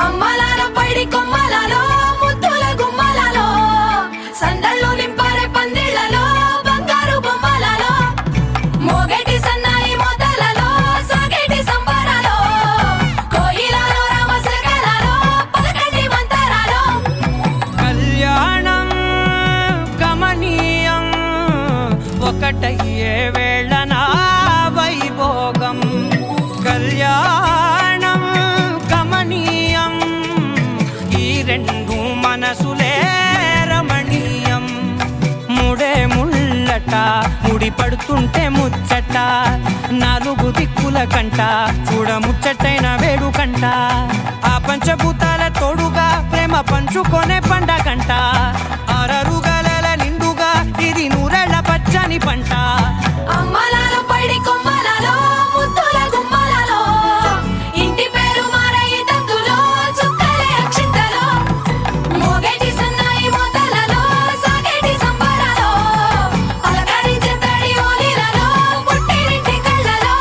అమ్మలాల పైడి కొమ్మలలో ముద్దుల గుమ్మలలో సందళ్ళు నింపారే పందిళ్లలో బంగారు బొమ్మలలో మోగేటి సన్నాయి మోతలలో సాగేటి సంబరాలో కోయిలలో రామసగలలో పలకటి మంతరాలో కళ్యాణం గమనీయం ఒకటయ్యే వేళన వైభోగం కళ్యాణం గమనీయం ఈ రెండు మనసులే రమణీయం ముడే ముళ్ళట ముడి పడుతుంటే ముచ్చట నాలుగు దిక్కుల కంట చూడ ముచ్చటైన వేడుకంట ఆ పంచభూతాల తోడుగా ప్రేమ పంచుకొనే పండగంట ఆరరుగల నిండుగా ఇది నూరెళ్ళ పచ్చని పంట అమ్మలాల పైడి కొమ్మలలో ముద్దుల గుమ్మలలో ఇంటి పేరు మారయి తందులో చుక్కలే అక్షింతలో మోగేటి సన్నాయి మోతలలో సాగేటి సంబరాలో పలకరించే తడి ఓలిలలో పుట్టినింటి కళ్ళలో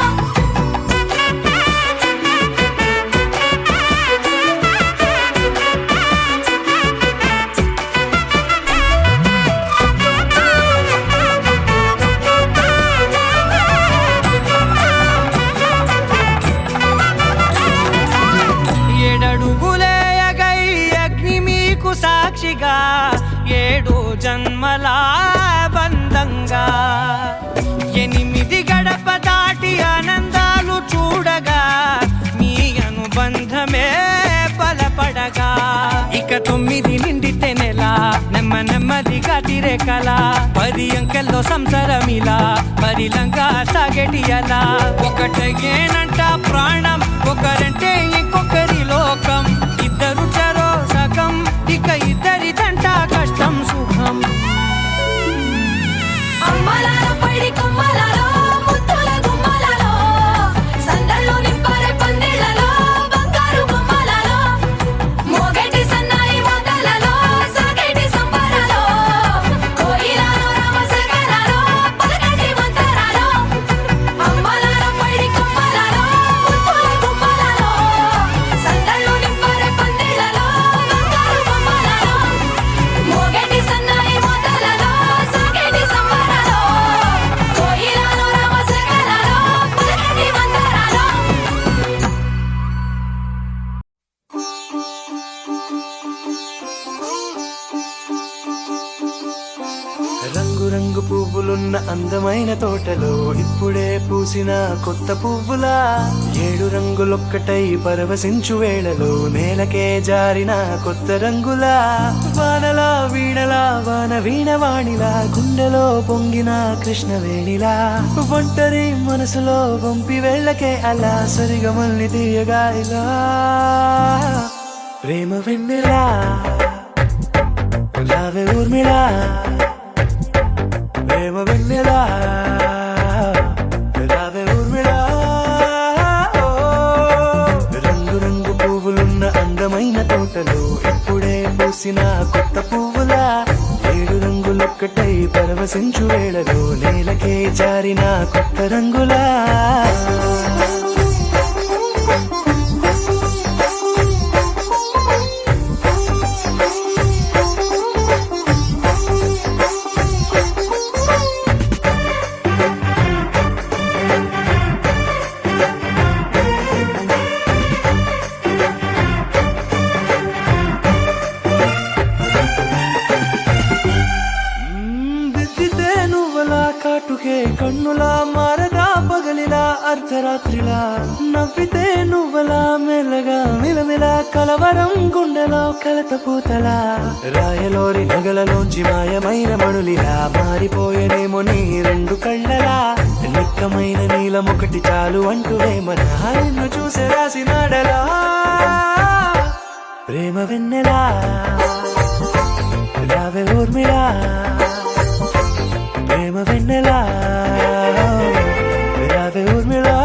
ఏడడుగులే ఎగై అగ్ని మీకు సాక్షిగా ఏడు జన్మల బంధంగా ఎనిమిది గడప దాటి ఆనందాలు చూడగా మీ అనుబంధమే బలపడగా ఇక 9 నిండితే నెల నెమ్మదిగా తిరే కల 10 అంకెల్లో సంసారమిలా పరిలంగా సాగేటి అలా ఒకటేనంట ప్రాణం ఒకరంటే ఇంకొకరి లోకం ఇద్దరు చరో సగం ఇక ఇద్దరిదంట కష్టం సుఖం అమ్మలాల పైడి కొమ్మలలో ముద్దుల గుమ్మలలో సందళ్ళు నింపారే పందిళ్లలో బంగారు బొమ్మలలో మోగేటి సన్నాయి మోతలలో సాగేటి సంబరాలో కోయిలలో రామసగలలో పలకటి మంతరాలో అమ్మలాల పైడి కొమ్మలలో ముద్దుల గుమ్మలలో సందళ్ళు నింపారే పందిళ్లలో బంగారు బొమ్మలలో మోగేటి సన్నాయి మోతలలో సాగేటి సంబరాలో కోయిలలో రామసగలలో పలకటి మంతరాలో రంగు రంగు పువ్వులున్న అందమైన తోటలో ఇప్పుడే పూసిన కొత్త పువ్వులా 7 రంగులొక్కటై పరవశించు వేళలో నేలకే జారిన కొత్త రంగులా వానలా వీణలా వాన వీణవాణిలా గుండెలో పొంగిన కృష్ణవేణిలా ఒంటరి మనసులో వంపి వెళ్ళకే అలా సరిగమల్ని తీయగా ఇలా ప్రేమ వెన్నెలా రావే ఊర్మిళా ప్రేమ వెన్నెలా రావే ఊర్మిళా రంగు రంగు పువ్వులున్న అందమైన తోటలో ఇప్పుడే పూసిన కొత్త పువ్వులా 7 రంగులొక్కటై పరవశించు వేళలో నేలకే జారిన కొత్త రంగులా దిద్దితే నువ్వలా కాటుకే కన్నులా మారదా పగలిలా అర్ధరాత్రిలా నవ్వితే నువ్వలా మెల్లగా మిలమిలా కలవరం గుండెలో కలత పూతలా రాయలోరి నగలలోంచి మాయమైన మణులిలా మారిపోయేనేమో నీ 2 కళ్ళలా నిక్కమైన నీలం ఒకటి చాలు అంటూ వేమన నిన్ను చూసే రాసినాడలా ప్రేమ వెన్నెలా రావే ఊర్మిళా ప్రేమ వెన్నెలా రావే ఊర్మిళా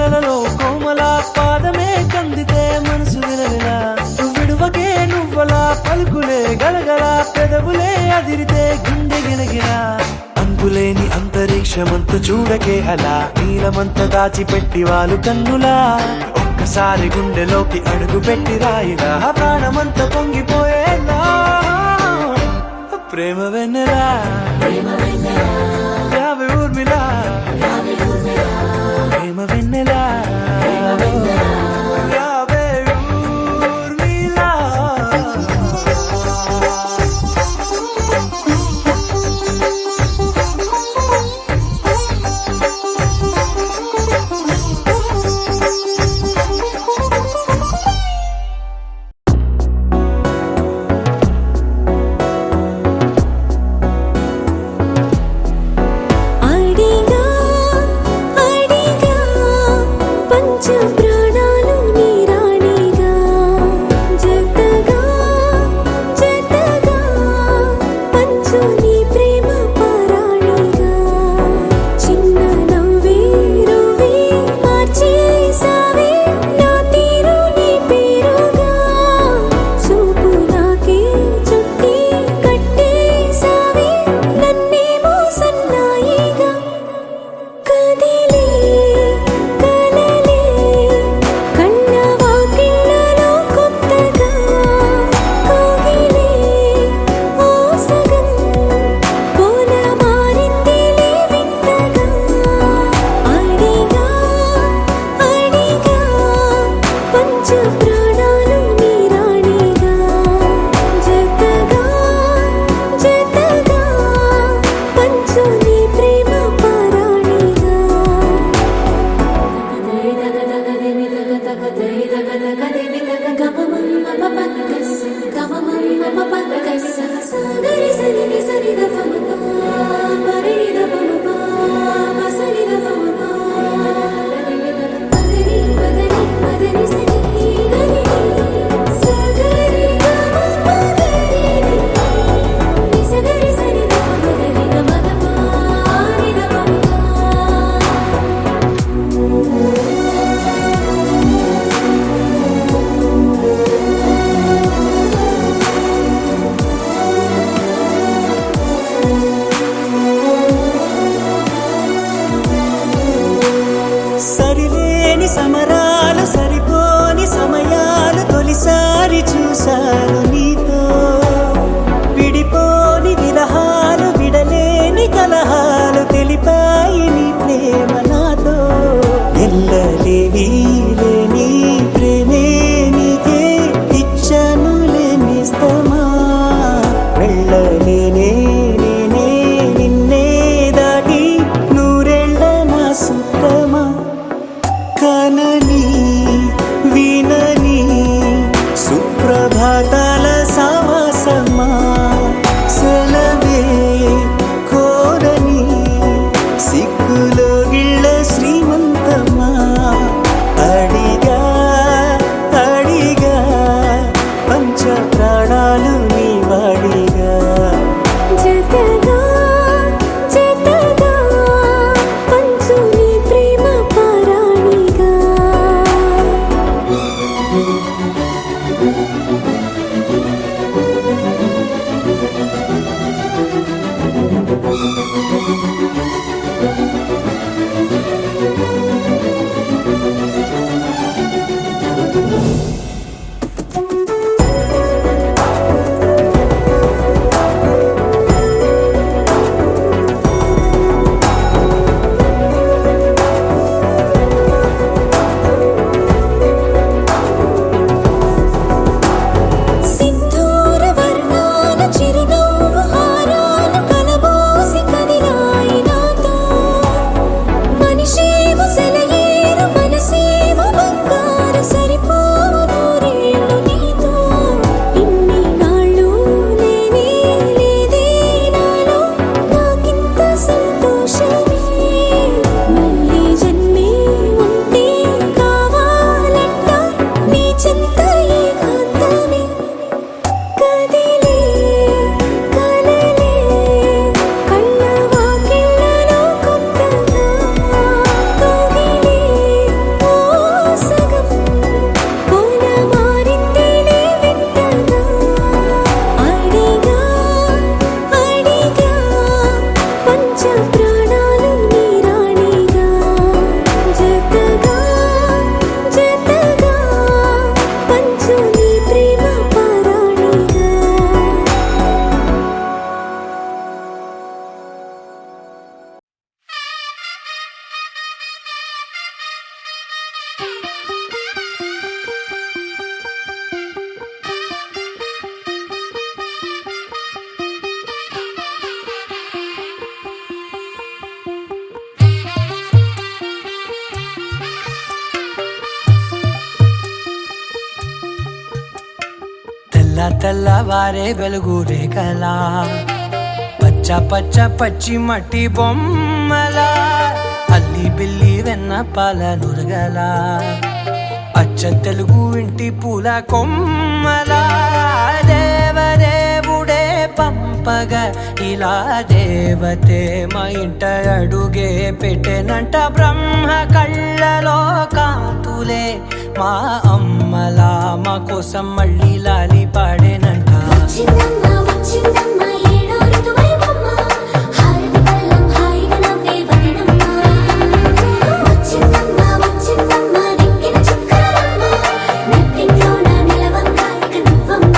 కలలలో కోమల పాదమే కందితే మనసు విలవిలా విడువకే నువ్వలా పలుకులే గలగల పెదవులే అదిరితే గుండె గినగిలా అంతులేని అంతరిక్షమంత చూడకే అలా నీలమంత దాచిపెట్టి వాళ్ళు కన్నులా ఒక్కసారి గుండెలోకి అడుగు పెట్టి రాయిలా ప్రాణమంత పొంగిపోయేలా ప్రేమ వెన్నెలా యావే ఊర్మిళ ప్రేమ వెన్నెలా యావే ఊర్మిళ అడిగా అడిగా పంచ ప్రాణాలు నీరాణిగా జతగా జతగా పంచు నీ ప్రేమ పరాణిగా చిన్న నవ్వే రువే మార్చేసావే నా తీరు నీ పేరుగా చూపు నాకే చుట్టి కట్టేసావే నన్నేమో సన్నాయిగా కదిలే కలలే కన్న వాకిళ్ళలో కొత్తగా కోగిలే ఓ సగం పోల మారిందిలే వింతగా అడిగా అడిగా పంచ ప్రాణాలు నీరాణిగా జతగా జతగా పంచు నీ ప్రేమ పరాణిగా సగరి సరి సరి ద పమ పరి ద పమ సరి ద పమ పదని పదని పదని సరి గరి సగరి గమ పదని సగరి సరి ద పదని గమ ద పారి ద పమ సరిలేని సమరాలు సరిపోని సమయాలు తొలిసారి చూశాను నీతో విడిపోని విరహాలు విడలేని కలహాలు తెలిపాయి నీ ప్రేమ నాతో ఎల్లలేని లేని ప్రేమే నీకే ఇచ్చను లేనిస్తమా వెళ్ళలేనే నేనే నిన్నే దాటి నూరెళ్ళ నా సుత్తమా కనని వినని సుప్రభాతాల సావాసమా సెలవే కోరని సిగ్గులో గిళ్ళ శ్రీమంతమా అడిగా అడిగా పంచ ప్రాణాలు నీ వాడిగా జతగా జతగా పంచు నీ ప్రేమ పరాణిగా తెల్లవారే వెలుగు రేఖలా పచ్చ పచ్చ పచ్చి మట్టి బొమ్మలా అల్లి బిల్లి వెన్న పాల నురగలా అచ్చ తెలుగు ఇంటి పూల కొమ్మలా దేవదేవుడే పంపగ ఇలా దేవతే మా ఇంట అడుగే పెట్టెనంట బ్రహ్మ కళ్ళలో కాంతులే మా అమ్మలా మా కోసం మళ్ళీ లాలి పాడేనంట వచ్చిందమ్మ వచ్చిందమ్మ ఏడో ఋతువైవమ్మ హారతి పళ్ళం హాయిగా నవ్వే వదనమ్మ వచ్చిందమ్మ వచ్చిందమ్మ నెక్కిన చుక్కలమ్మ నెట్టింట్లోన నిలవంగా ఇక నువ్వమ్మ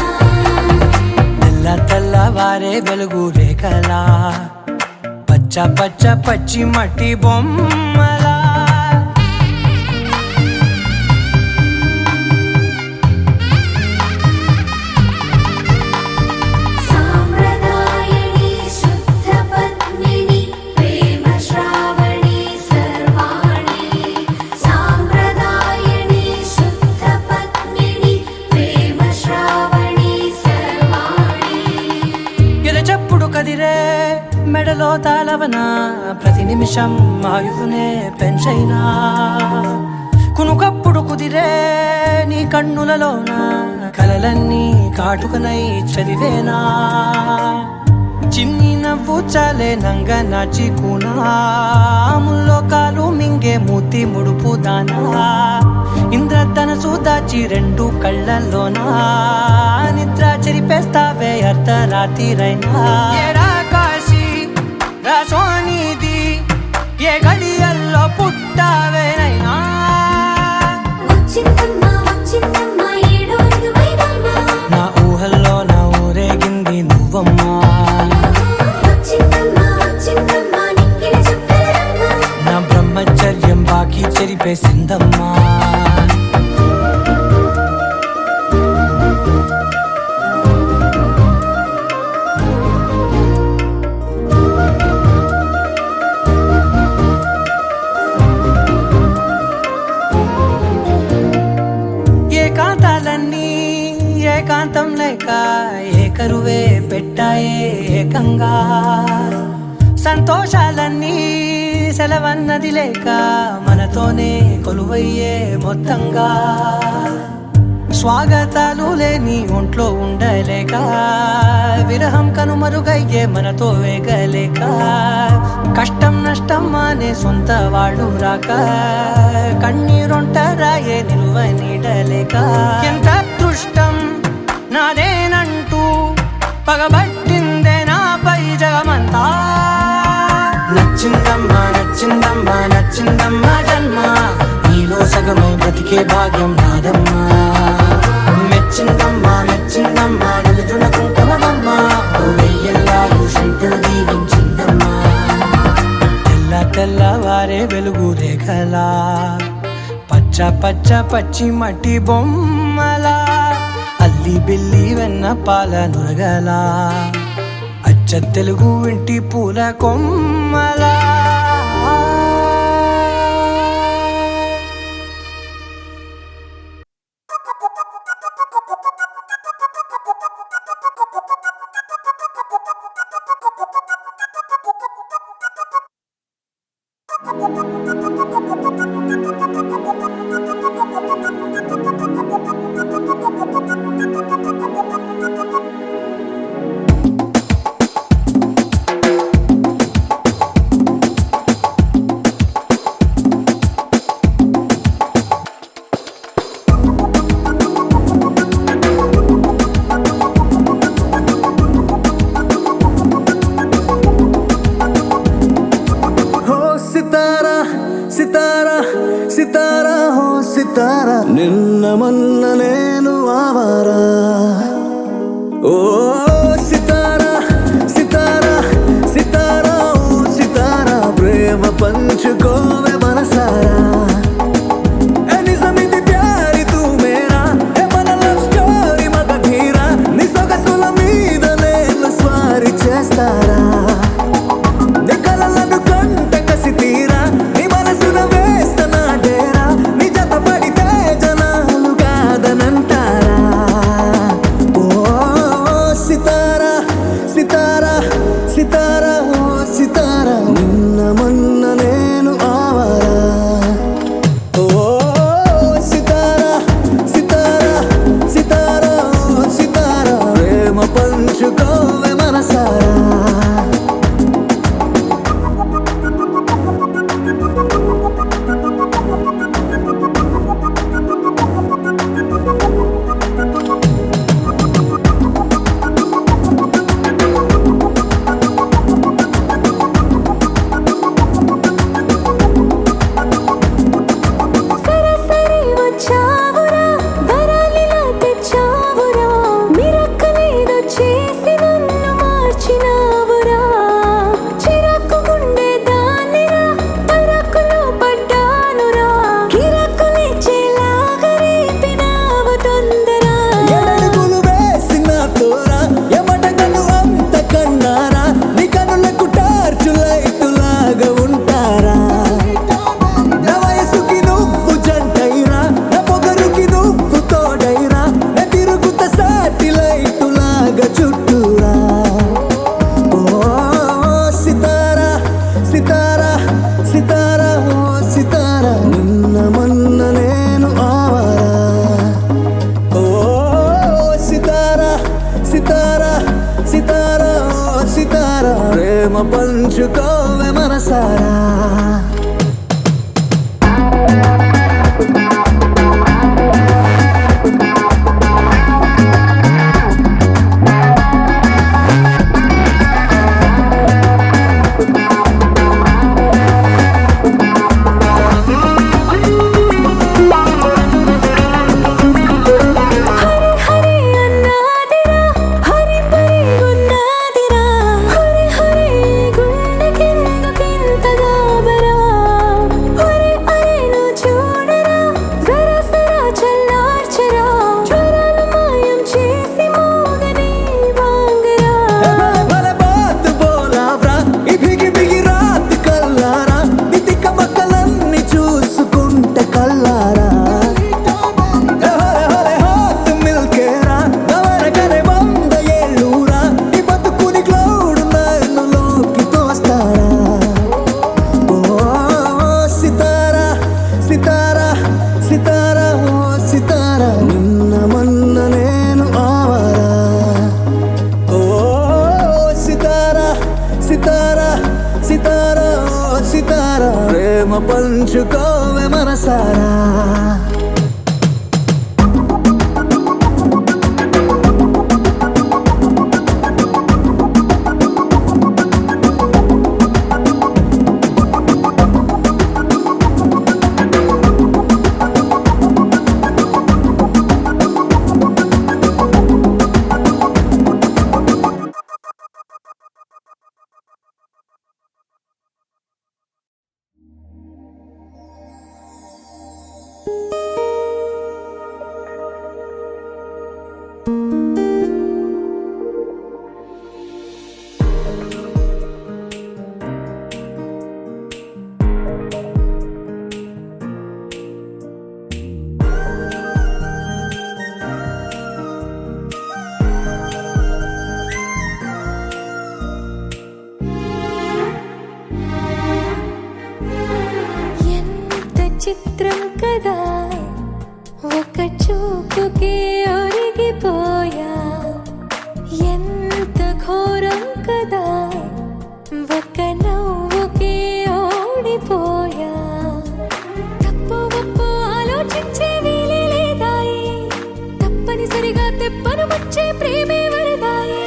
తెల్లవారే వెలుగు రేఖలా పచ్చ పచ్చ పచ్చి మట్టి బొమ్మలా సాంప్రదాయని శుద్ధ పద్మిని ప్రేమ శ్రావణి సర్వాణి సాంప్రదాయని శుద్ధ పద్మిని ప్రేమ శ్రావణి సర్వాణి ఎరచప్పుడు కదిరే మెడలో తాళవన ప్రతి నిమిషం ఆయుధునే పెంచైనా కునుకప్పుడు కుదిరే నీ కన్నులలోన కలలన్నీ కాటుకనై చదివేనా చిన్ని నవ్వు చాలే నంగ నాచి కూనాముల్లో కాలు మింగే మూతి ముడుపు దానా ఇంద్రధనసు దాచి రెండు కళ్ళల్లోనా నిద్ర చెరిపేస్తావే అర్ధరాత్రిరైనా ఏడా కాశీ రాసోనిది ఏ గడియల్లో పుట్టావేనైనా వచ్చిందమ్మ వచ్చిందమ్మ ఏడో ఋతువైవమ్మ నా ఊహల్లో నా ఊరేగింది నువ్వమ్మా వచ్చిందమ్మ వచ్చిందమ్మ నెక్కిన చుక్కలమ్మ నా బ్రహ్మచర్యం బాకీ చెరిపేసిందమ్మా ఏకాంతాలన్నీ ఏకాంతం లేక ఏకరువే పెట్టాయే ఏకంగా సంతోషాలన్నీ సెలవన్నది లేక మనతోనే కొలువయ్యే మొత్తంగా స్వాగతాలు లేని ఒంట్లో ఉండలేక విరహం కనుమరుగయ్యే మనతో వేగలేక కష్టం నష్టం అనే సొంత వాళ్ళు రాక కన్నీరొంటరాయే నిలువ నీడలేక ఎంత అదృష్టం నాదేనంటూ పగబట్టిందే నాపై జగమంతా నచ్చిందమ్మా నచ్చిందమ్మా నచ్చిందమ్మా జన్మ నీలో సగమై బ్రతికే భాగ్యం నాదమ్మా మెచ్చిందమ్మా మెచ్చిందమ్మా నిలుచున కుంకుమమ్మా వెయ్యల్లాలు శంకులు దీవించిందమ్మా తెల్లవారే వెలుగు రేఖలా పచ్చ పచ్చ పచ్చి మట్టి బొమ్మలా అల్లి బిల్లి వెన్న పాల నురగలా అచ్చ తెలుగు ఇంటి పూల కొమ్మలా సితారా హో సితారా నిన్న మొన్న నేను ఆవారా ఓ సితారా సితారా సితారా ఓ సితారా ప్రేమ పంచుకోవే మనసారా ఏ నిజమిది ప్యారి తూ మేరా ఏ మన లవ్ స్టోరీ మగ ధీరా నీ సొగసుల మీద నేను స్వారీ చేస్తారా నీ కలలను కంట కసి తీరా నీ మనసున వేస్తనా డేరా నీ జత పడితే జనాలు కాదనంటారా ఓ సితారా ఓ సితారా నిన్న మొన్న నేను ఆవారా ఓ సితారా సితారా సితారా ఓ సితారా ప్రేమ పంచుకోవే మనసారా చిత్రం కదా ఒక చూపుకే ఒరిగిపోయా ఎంత ఘోరం కదా ఒక నవ్వుకే ఓడిపోయా తప్పు ఒప్పు ఆలోచించే వీలే లేదాయి తప్పనిసరిగా తెప్పను వచ్చే ప్రేమే వరదాయి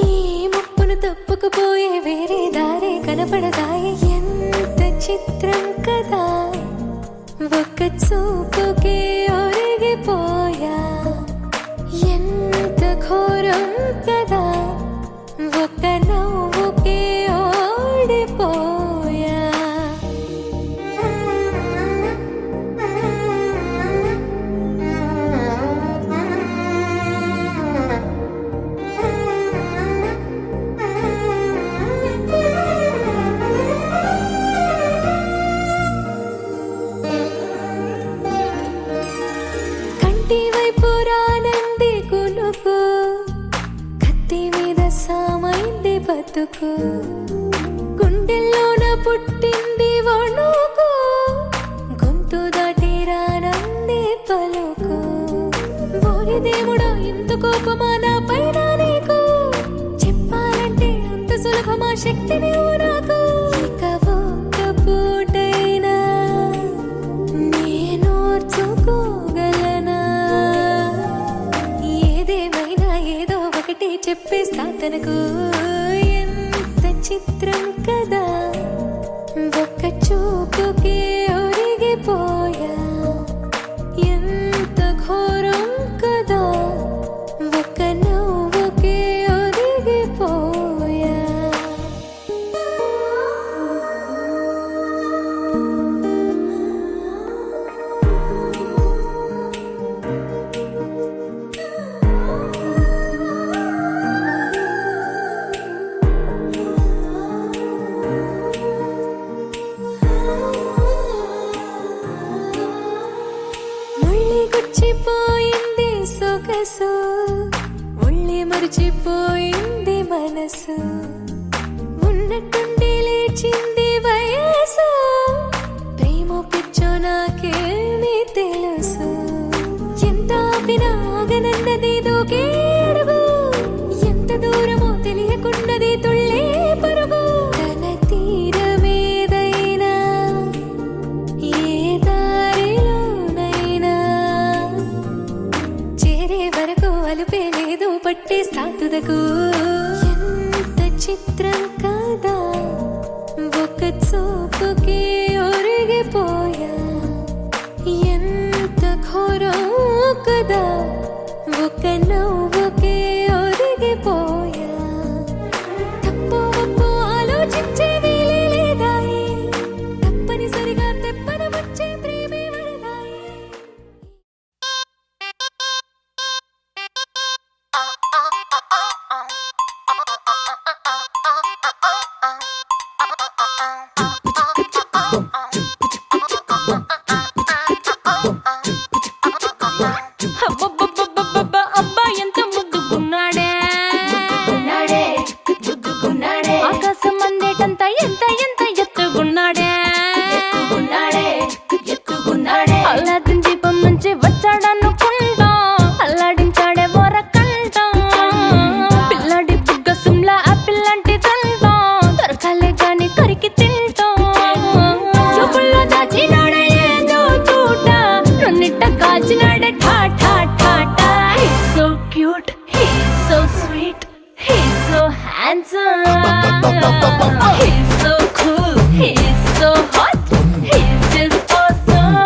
ఈ ముప్పును తప్పుకుపోయే వేరే దారే కనపడదాయి ఎంత చిత్రం కదా ఒక చూపుకే ఒరిగిపోయా ఎంత ఘోరం కదా ఒక నవ్వుకే ఓడిపోయా కంటి వైపు రానంది కునుకు కత్తి మీద సామైంది బతుకు గుండెల్లోన పుట్టింది వణుకు గొంతు దాటి రానంది పలుకు ఓరి దేవుడా ఇంత కోపమా నా పైన నీకు చెప్పాలంటే అంత సులభమా శక్తిని నాకు ఇక ఒక్క పూటైనా నేనోర్చుకోగలనా ఏదేమైనా ఏదో ఒకటి చెప్పేస్తా తనకు ఎంత చిత్రం కదా ఒక్క చూపుకే ఒరిగిపోయా ఎంత ఘోరం కదా ఒక్క నవ్వుకే ఒరిగిపోయా ముళ్ళి గుచ్చిపోయింది సొగసు ముళ్ళి మరిచిపోయింది మనసు ఉన్నట్టుండి లేచింది వయసు ప్రేమ పిచ్చో నాకేమీ తెలుసు ఎంత ఆపినా ఆగనన్నది దూకే అడుగు ఎంత దూరమో తెలియకున్నది తుళ్ళే పరుగు తన తీరమేదైనా ఏ దారిలోనైనా చేరే వరకు అలుపే లేదు పట్టే సాతుదకు ఎంత చిత్రం కాదా ఒక చూపుకే ఒరిగిపోయా ఎంత ఘోరం కదా ఒక నవ్వుకే ఒరిగిపోయా తప్పు ఒప్పు ఆలోచించే వీలే లేదాయి తప్పనిసరిగా తెప్పన వచ్చే ప్రేమే వరదాయి అబ్బబ్బబ్బబ్బబ్బ, అబ్బా ఎంత handsome. He's so cool, he's so hot, he's just awesome.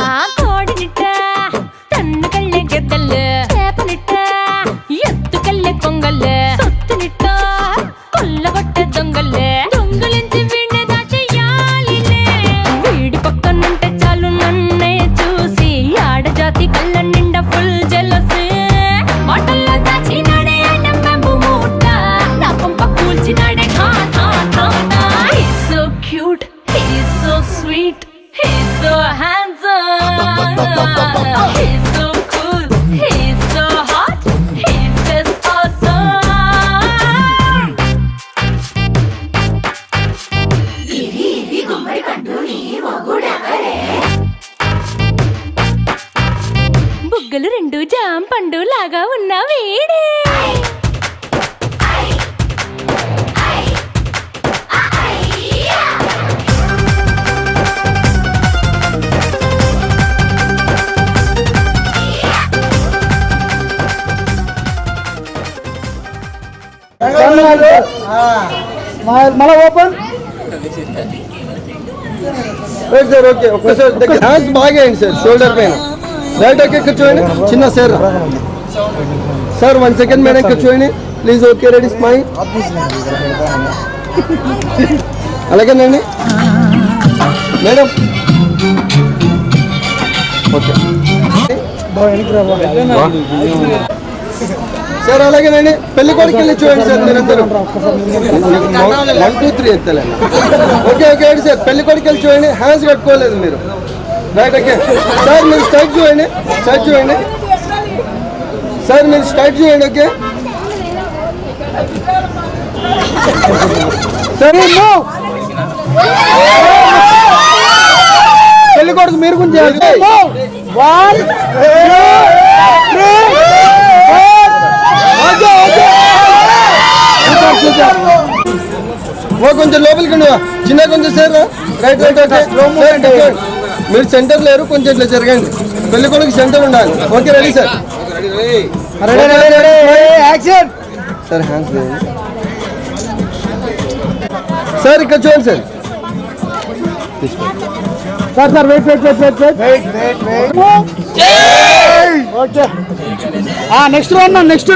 ఆ కోడినిట్ట తన్ను కళ్ళే గెద్దల్లు చేపనిట్ట ఎత్తు కళ్ళే కొంగల్లు సొత్తునిట్ట కొల్లగొట్ట దొంగల్లే దొంగలించి వీణ్ణి దాచెయ్యాలిలే వీడి పక్కనుంటే చాలు నన్నే చూసి ఆడజాతి కళ్ళ నిండా ఫుల్ జెలసీ మాటల్లో దాచినాడే ఐటమ్ బాంబు మూట నా కొంప కూల్చినాడే ఖా ఖా ఖా He's so cute, he's so sweet, he's so handsome. He's so cool, he's so hot, he's just awesome. బుగ్గలు రెండు జామ పండు లాగా ఉన్న వేడే మళ్ళా ఓపెన్ రైట్ సార్ ఓకే ఒక్కసారి దగ్గర హ్యాండ్స్ బాగా వేయండి సార్ షోల్డర్ పైన రైట్ ఓకే కూర్చోండి చిన్న సార్ సార్ 1 సెకండ్ మేడం కూర్చోండి ప్లీజ్ ఓకే రెడీ స్మైల్ అలాగేనండి మేడం ఓకే సార్ అలాగేనండి పెళ్లి కొడుకు వెళ్ళి చూడండి సార్ మీరందరూ 1 2 3 ఎత్తలేండి ఓకే ఓకే సార్ పెళ్లి కొడుకు వెళ్ళి చూడండి హ్యాండ్స్ కట్టుకోలేదు మీరు రైట్ ఓకే సార్ మీరు స్ట్రైట్ చూడండి స్ట్రైట్ చూడండి సార్ మీరు స్ట్రైట్ చూడండి ఓకే సరే పెళ్లి కొడుకు మీరు కొంచెం 1 2 కొంచెం లోపలికి చిన్న కొంచెం సార్ రైట్ రైట్ ఓకే మీరు సెంటర్ లేరు కొంచెం ఇట్లా జరగండి పెళ్లి కొడుకు సెంటర్ ఉండాలి okay ready sir action sir hands sir ఇక్కడ చూడండి sir sir sir wait wait wait wait wait wait okay next one next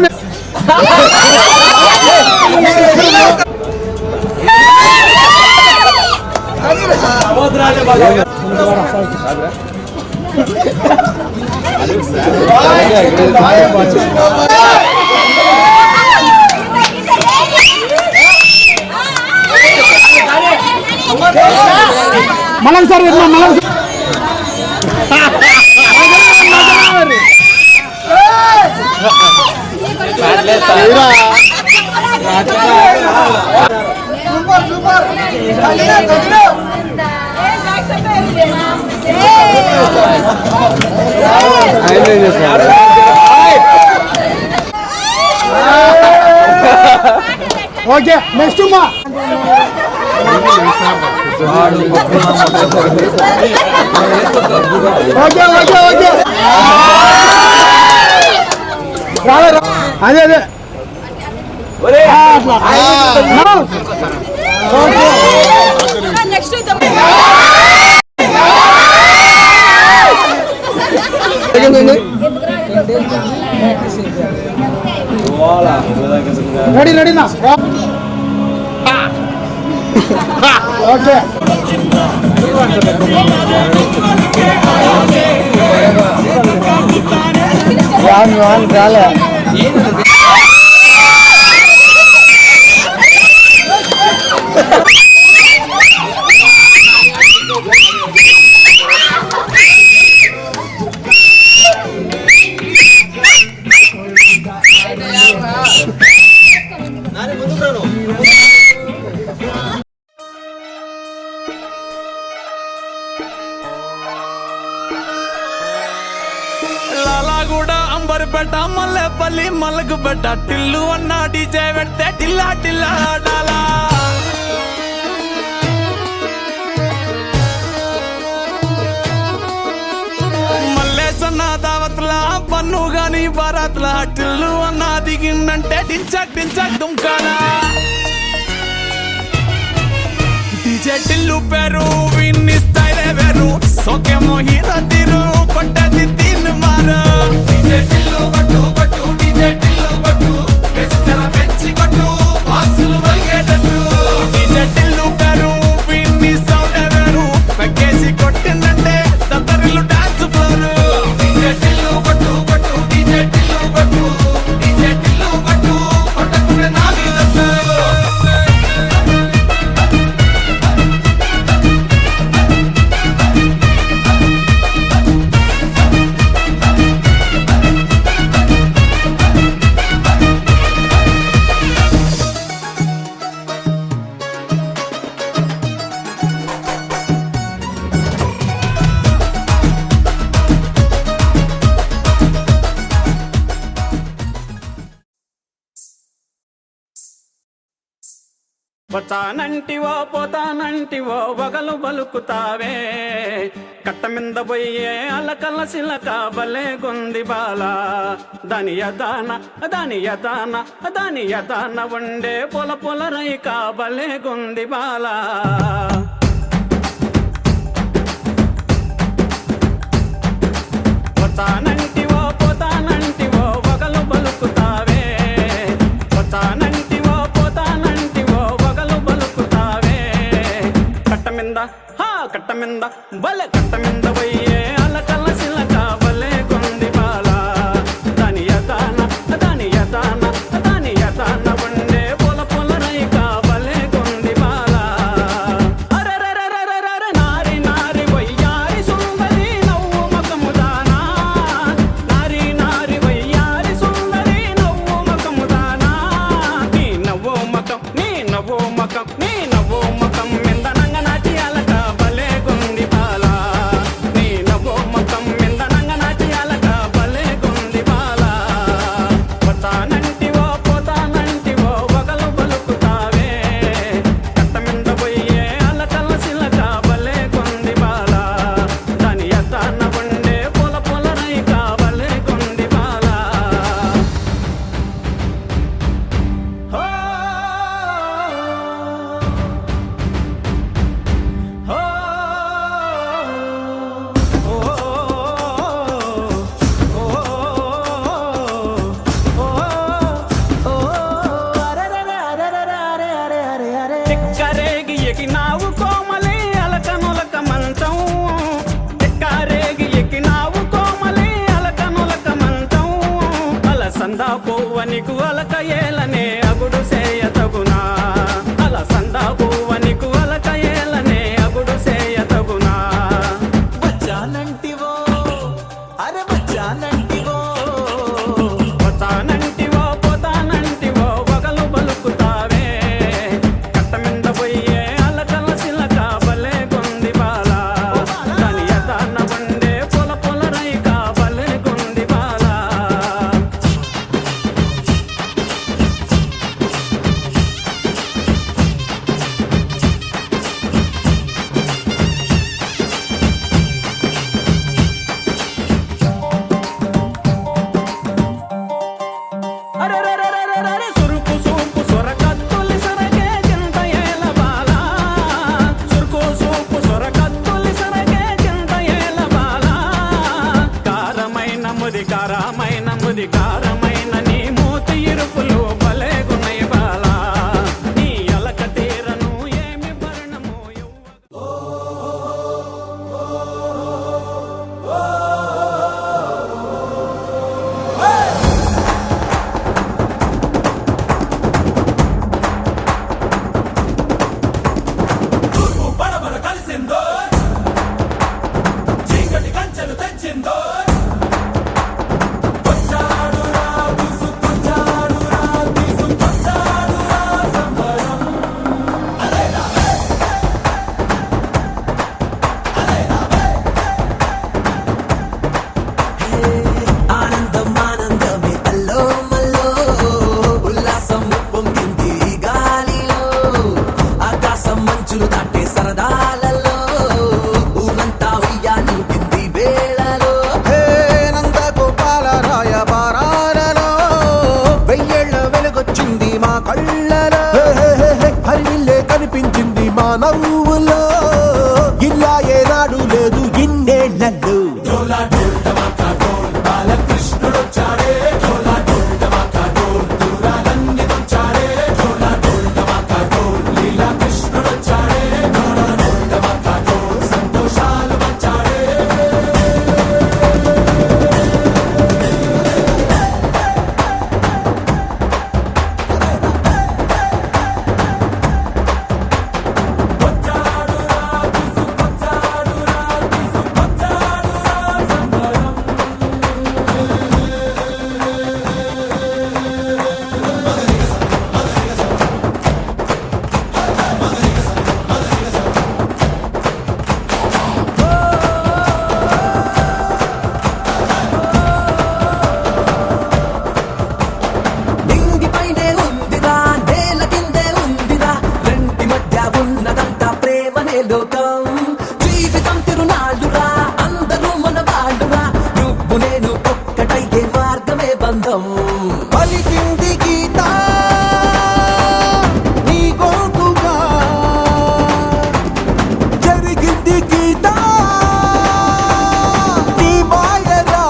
మలం సార్ మలం ఓకే నెక్స్ట్ మా ఓకే ఓకే ఓకే అదే అదే నెక్స్ట్ రెడీ రెడీనా ఓకే రాలే మిర్యాలగూడ అంబర్పేట మల్లెపల్లి మల్లకుపేట టిల్లు అన్న డీజే పెడితే టిల్లా టిల్లా ఆడాలా మల్లేసన్న దావత్ల పన్ను గాని బారాత్ల టిల్లు అన్న దిగిందంటే టించక్ టించక్ దుంకానా డీజే టిల్లు పేరు విన్ని స్టైల్ వేరు సోకేమో హీరో తీరు కొట్టది తీన్ మారు డీజే టిల్లు కొట్టు కొట్టు డీజే టిల్లు కొట్టు పెంచర పెంచి కొట్టు బాక్సులు వలిగేటట్టు డీజే టిల్లు పేరు విన్ని సౌండ్ వేరు పెక్కేసి కొట్టిందంటే దత్తరిల్లు డాన్స్ ఫ్లోర్ డీజే టిల్లు కొట్టు కొట్టు డీజే టిల్లు కొట్టు డీజే టిల్లు కొట్టు కొట్టకునే నా మీద వచ్చానంటివో పోతానంటివో వగలు బలుకుతావే కట్ట మింద పోయే అలకల సిలక బలే గొంది బాల దాని యదాన దాని యదాన దాని యదాన ఉండే పొల పొల రైక బలే గొంది బాల వచ్చానంటివో పోతానంటివో వగలు బలుకుతావే వచ్చానంటివో పోతానంటివో వగలు బలుకుతావే కట్ట మింద బలే కట్ట మింద పోయే అలకల సిలక బలే గొంది బాల దాని యదాన దాని యదాన దాని యదాన ఉండే పొల పొల రైక బలే గొంది బాల అరెరెరెరెరెరె నారి నారి వయ్యారి సుందరి నవ్వు మకము దానా నారి నారి వయ్యారి సుందరి నవ్వు మకము దానా నీ నవ్వు మకం నీ నవ్వు మకం నీ నవ్వు మకం మింద నంగ నాటి అలక బలే గొంది బాల నీ నవ్వు మకం మింద నంగ నాటి అలక బలే గొంది బాల పోతానంటివో పోతానంటివో వగలు బలుకుతావే కట్ట మింద పోయే అలకల సిలక బలే గొంది బాల దాని యదాన ఉండే పొల పొల రైక బలే గొంది బాల హో హో తిక్కరేగి ఎగినావు కోమలి అలకనులక మంచం తిక్కరేగి ఎగినావు కోమలి అలకనులక మంచం అలసందా పువ్వనికు అలక ఏలనే అగుడు సేయ తగునా అలసందా పువ్వనికు అలక ఏలనే అగుడు సేయ తగునా వచ్చానంటివో అరే వచ్చానంటివో పోతానంటివో పోతానంటివో వగలు బలుకుతావే కట్ట మింద పోయే అలకల సిలక బలే గొంది బాల దాని యదాన ఉండే పొల పొల రైక బలే గొంది బాల అరెరెరెరెరెరె సురుకు సూపు సొరకత్తులి సొరగే చింత ఏల బాల సురుకు సూపు సొరకత్తులి సొరగే చింత ఏల బాల కారమైన ముది కారమైన నీ మూతి ఇరుపులు బలే గున్నయి బాల నీ అలక తీరను ఏమి భరణము బడబడ కలిసిందో చీకటి కంచెలు తెచ్చిందో వచ్చాడు రా తీసుకొచ్చాడు రా తీసుకొచ్చాడు అందం పలికింది గీత నీ గొంతుగా జరిగింది గీత నీ మాయలా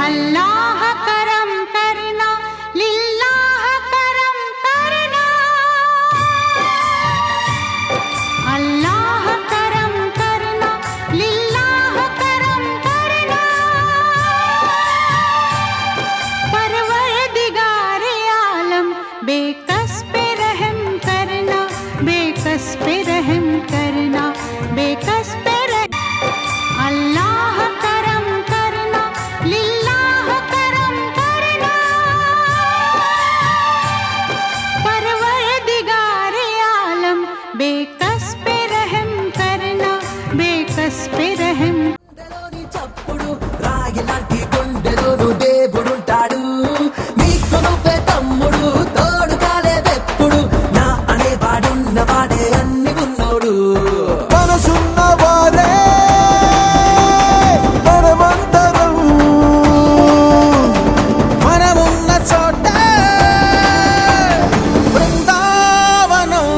अल्लाह करम करना लिल्लाह करम करना अल्लाह करम करना लिल्लाह करम करना परवरदिगार आलम बेकस पे रहम करना बेकस पे रहम करना बेकस पे अल्लाह करम करना लिल्लाह करम करना परवरदिगार आलम बेकस पे रहम करना बेकस पे रहम గుండెలోని చప్పుడు రాగి లాంటి గుండెలోను దేవుడుంటాడు నీకు నువ్వే తమ్ముడు తోడు కాలేదెప్పుడు నా అనేవాడున్నవాడే అన్ని ఉన్నోడు మనసున్నవారే మనమంతరం మనమున్న చోట బృందావనం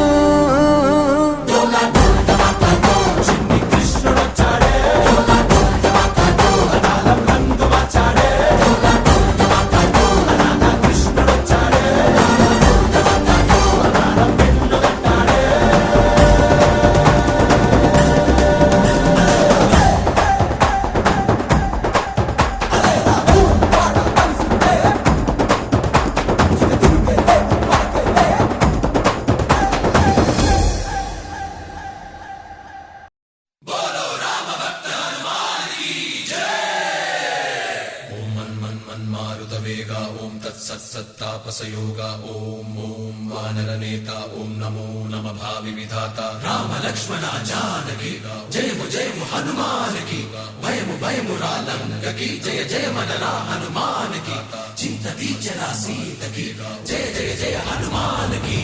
మన్మారుతవేగా ఓం తత్సత్సత్తాపసయోగా ఓం ఓం వానరనేత ఓం నమో నమ భావి విధాత రామ లక్ష్మణ జానకి జయము జయము హనుమానకి భయము భయము రాలంగకి జయ జయ మనరా హనుమానకి చింత తీర్చరా సీతకి జయ జయ జయ హనుమానకి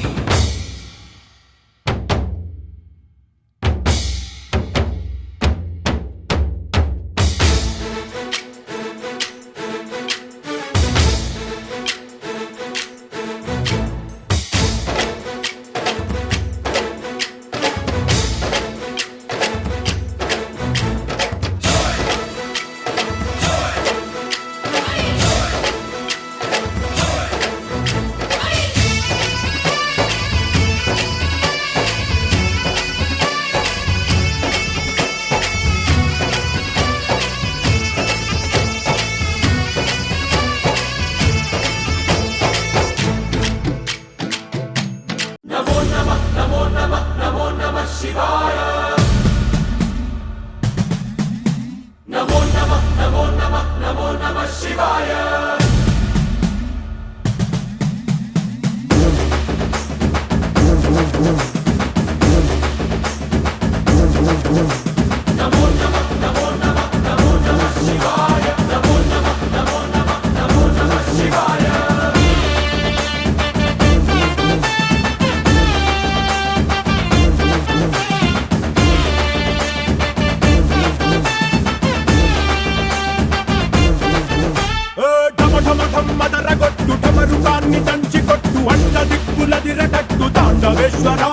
తాండవేశ్వర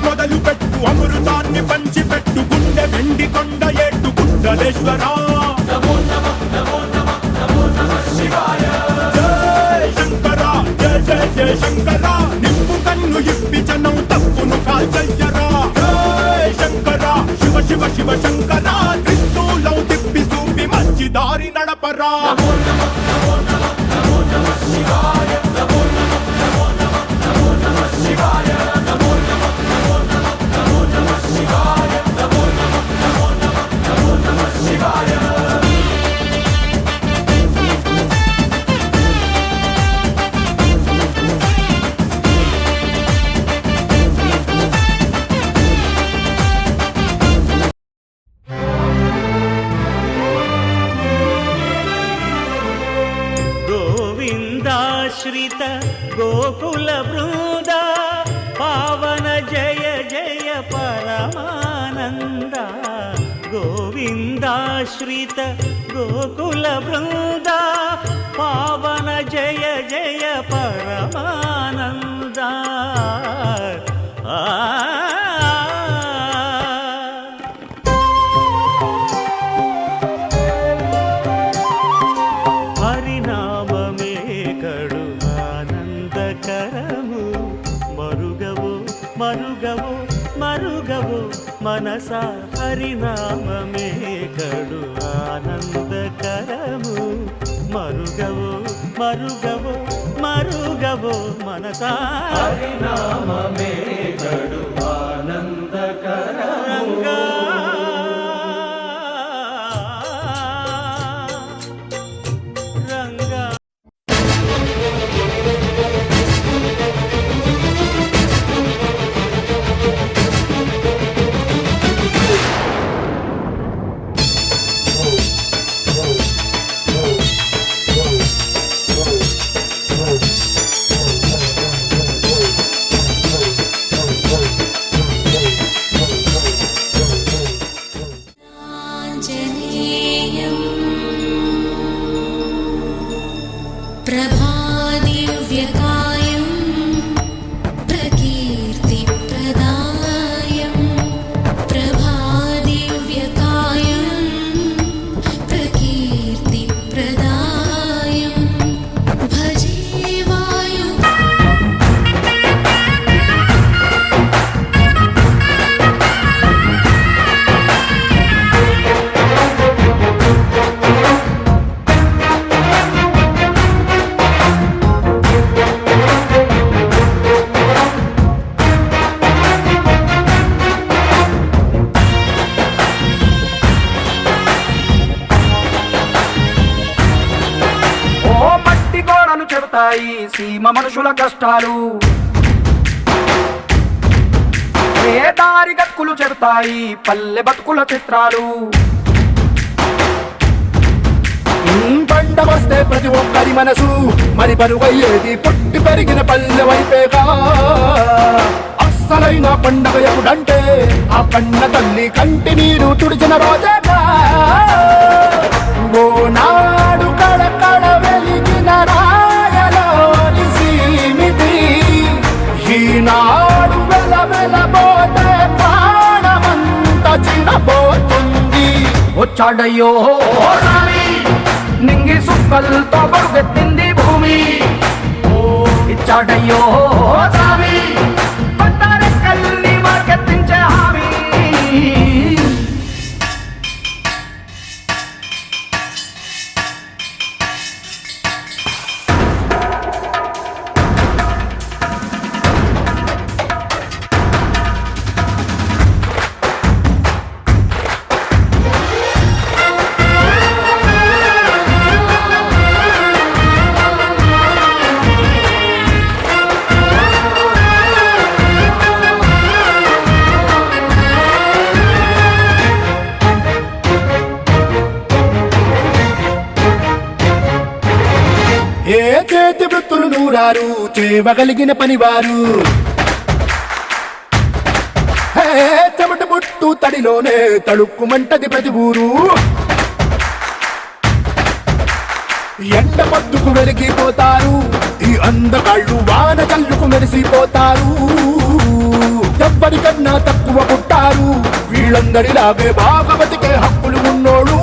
మొదలు పెట్టు అమృతాన్ని పంచిపెట్టు గుండె వెండి కొండ ఏట్టు గుండలేశ్వర జయ శంకర జయ జయ జయ శంకర నిప్పు కన్ను ఇప్పి జనం తప్పును కాల్చయ్యరా జయ శంకర శివ శివ శివ శంకర త్రిశూలం తిప్పి చూపి మంచి దారి నడపరా गोविन्दाश्रित गोकुल बृन्द पावन जय जय परमानन्द गोविन्दाश्रित गोकुल बृन्द पावन जय जय परमानन्द హరినామమే కడు ఆనందకరము మరుగవో మరుగవో మరుగవో మనస హరినామమే కడు ఆనందకరము మరుగవో మరుగవో మరుగవో మనస హరినామమే కడు ఆనందకరము आञ्जनेयम् प्रभादिव्यकायम् प्रकीर्तिप्रदायम् प्रभादिव्यकायम् प्रकीर्तिप्रदायम् भजे वायु ఓ మట్టి గోడలు చెబుతాయి సీమ మనుషుల కష్టాలు ఏ దారి గతుకులు చెబుతాయి పల్లె బతుకుల చిత్రాలు పంట వస్తే ప్రతి ఒక్కరి మనసు మరి పరుగయ్యేది పుట్టి పెరిగిన పల్లె వైపేగా అస్సలైన పండగ ఎప్పుడంటే ఆ కన్న తల్లి కంటి నీరు తుడిచిన రోజేగా ఓనాడు కడకడ వెలిగిన రాయలోని సీమితి ఈనాడు వెలవెలబోతే ప్రాణమంత చిన్నపోతుంది వచ్చాడయ్యో స్వామి నింగి సుక్కలతో పరుగెత్తింది భూమి ఇచ్చాడయ్యో స్వామి పట్టారెక్కల్ని మార్కెత్తించే హామీ ఏ చేతి వృత్తులు నూరారు చేయగలిగిన పనివారు చెమట పుట్టు తడిలోనే తడుక్కుమంటది ప్రతి ఊరు ఎండ పొద్దుకు వెలిగిపోతారు, ఈ అందగాళ్ళు వాన కళ్ళుకు మెరిసిపోతారు. ఎవ్వరికన్నా తక్కువ పుట్టారు, వీళ్ళందరిలాగే బాగా బతికే హక్కులు ఉన్నోడు.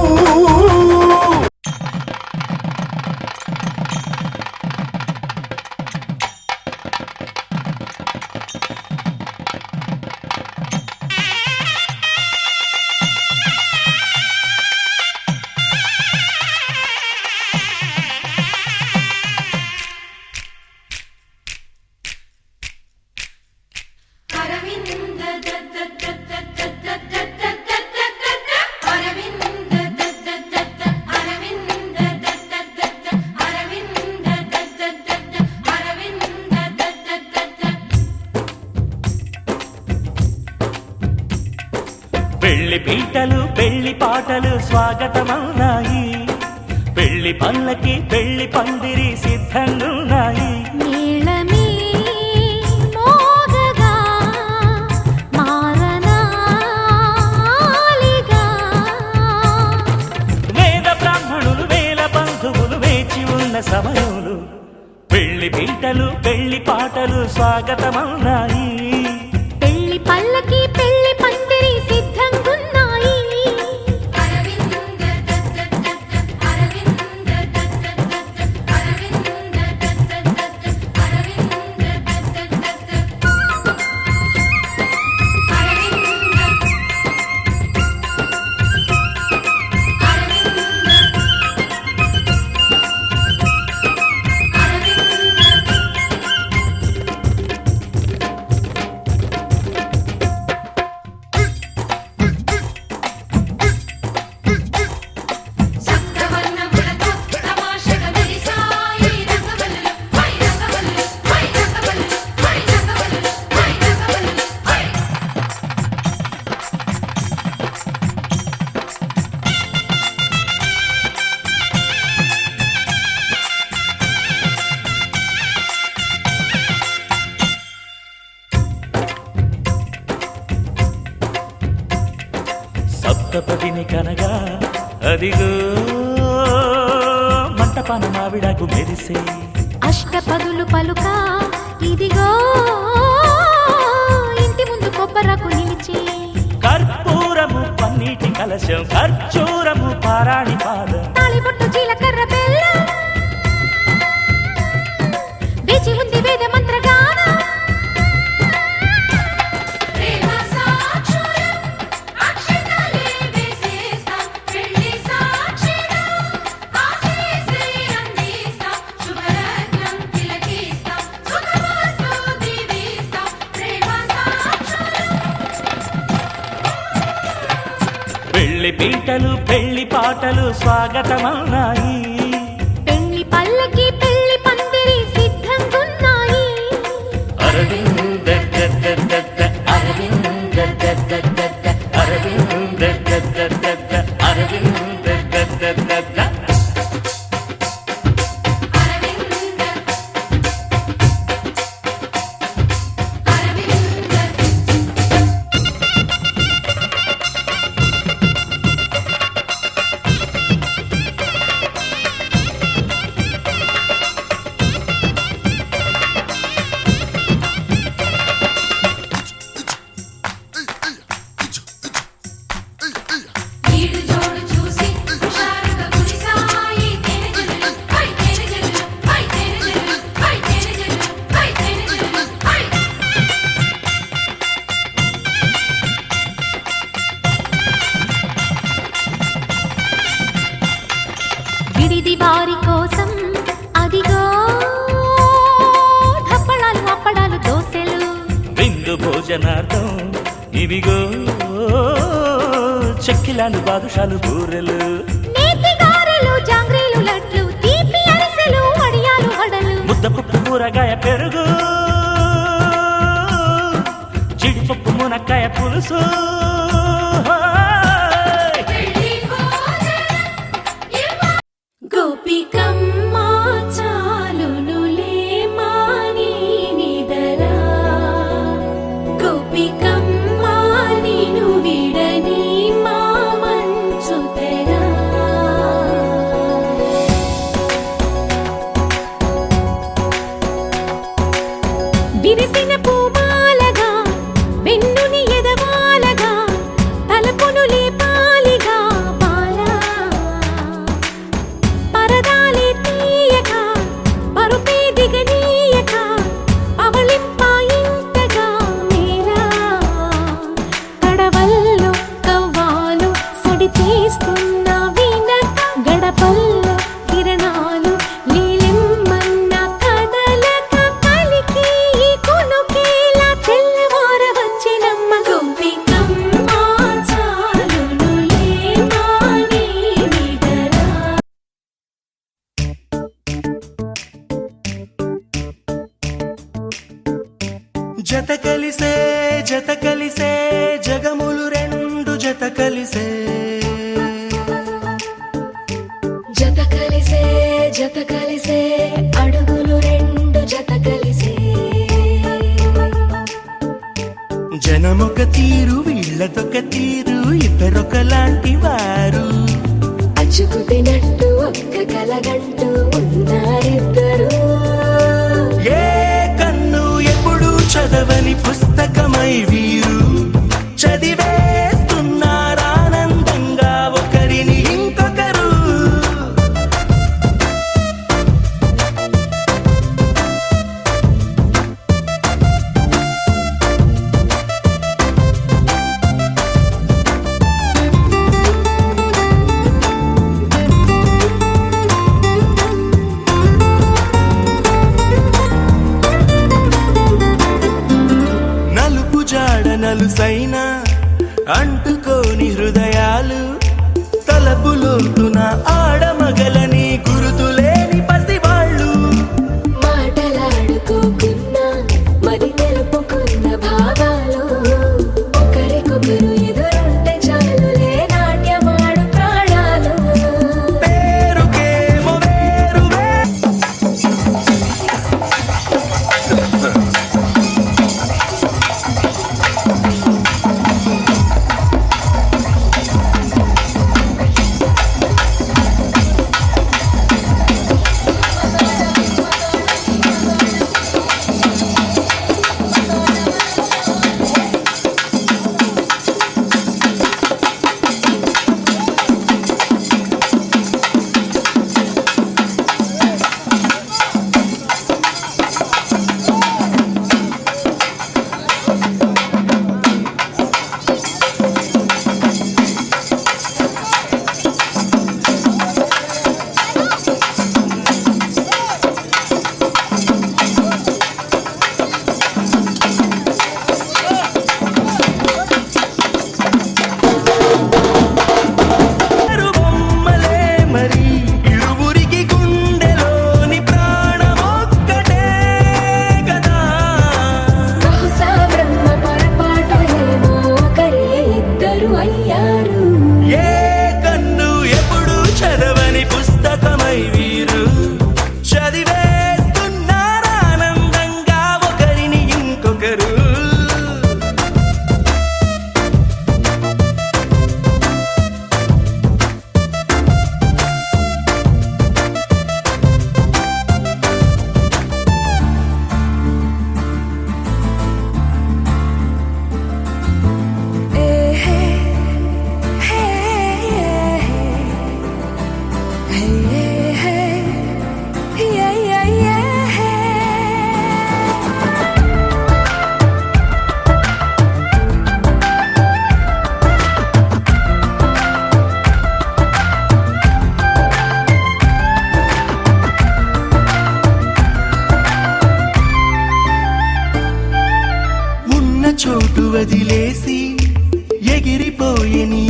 పెళ్లి పీటలు పెళ్లి పాటలు స్వాగతమవునాయి, పెళ్లి పల్లకి పెళ్లి పందిరి సిద్ధంగున్నాయి. మేళమే మోగగా మారనాలిగా, వేద బ్రాహ్మణులు వేల బంధువులు వేచి ఉన్న సమయంలో పెళ్లి పీటలు పెళ్లి పాటలు స్వాగతమవునాయి. పెళ్లి పల్లకి పెళ్లి పందిరి సిద్ధంగున్నాయి. సప్తపదిని కనగా అదిగో మంటపాన మావిడాకు మెరిసే, అష్టపదులు పలుక ఇదిగో ఇంటి ముందు కొబ్బరకు నిలిచి, కర్పూరము పన్నీటి కలశం ఖర్జూరము పారాణి పాదం, తాళిబొట్టు జీలకర్ర బెల్లం, వేచి ఉంది వేద మంత్రగానం. పెళ్లి పీటలు పెళ్లి పాటలు స్వాగతమవునాయి. పెళ్లి పల్లకి పెళ్లి పందిరి సిద్ధంగున్నాయి. అరవింద అరవింద అరవింద అరవింద విడిది వారి కోసం అదిగో ధప్పడాలు అప్పడాలు దోసెలు, విందు భోజనార్థం ఇవిగో చెక్కిలాలు బాదుషాలు బూరెలు, నేతి గారెలు జాంగ్రీలు లడ్లు తీపి అరిసెలు వడియాలు వడలు, ముద్దపప్పు కూరగాయ పెరుగు జీడిపప్పు మునక్కాయ పులుసు. గోపికమ్మ చాలునులే మాని నిదరా, గోపికమ్మ నిను విడని మా మంచు తెరా. లీలెమ్మన్న కదలక కలికి ఈ కొనుకేలా తెల్లవార వచ్చినమ్మ గోపికమ్మ చాలునులే మాని నిదరా. జత కలిసే జగములు రెండు జత కలిసే జత కలిసే అడుగులు రెండు జత కలిసే జనమొక తీరు వీళ్ళదొక తీరు ఇద్దరొకలాంటి వారు అచ్చుకు తినట్టు ఒక్క కలగంటూ ఉన్నారిద్దరు ఏ కన్ను ఎప్పుడు చదవని పుస్తకమై వీరు చదివేస్తున్నారానందంగా ఒకరిని ఇంకొకరు. నలుపు జాడ నలుసైన అంటుకోని హృదయాలు తలపులోతున ఆడమగలని గురుతులేని పసివాళ్ళు మాటలాడుకోకున్నా మరి తెలుపుకున్న భావాలు ఒకరికొకరు ఎదురుంటే చాలులే నాట్యమాడు ప్రాణాలు పేరుకేమో వేరు బొమ్మలే మరి ఇరువురికి గుండెలోని ప్రాణమొక్కటే కదా. బహుశా బ్రహ్మ పొరపాటు ఏమో ఒకరే ఇద్దరు అయ్యారు ఏ కన్ను ఎప్పుడు చదవని పుస్తకమై వీరు చదివేస్తున్నారానందంగా ఒకరిని ఇంకొకరు. ఉన్న చోటు వదిలేసి ఎగిరిపోయే నీ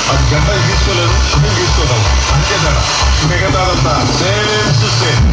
అది గంటకి తీసుకోలేదు తీసుకోదాం అంతే తేడా మిగతాదంతా సేమ్ టు సేమ్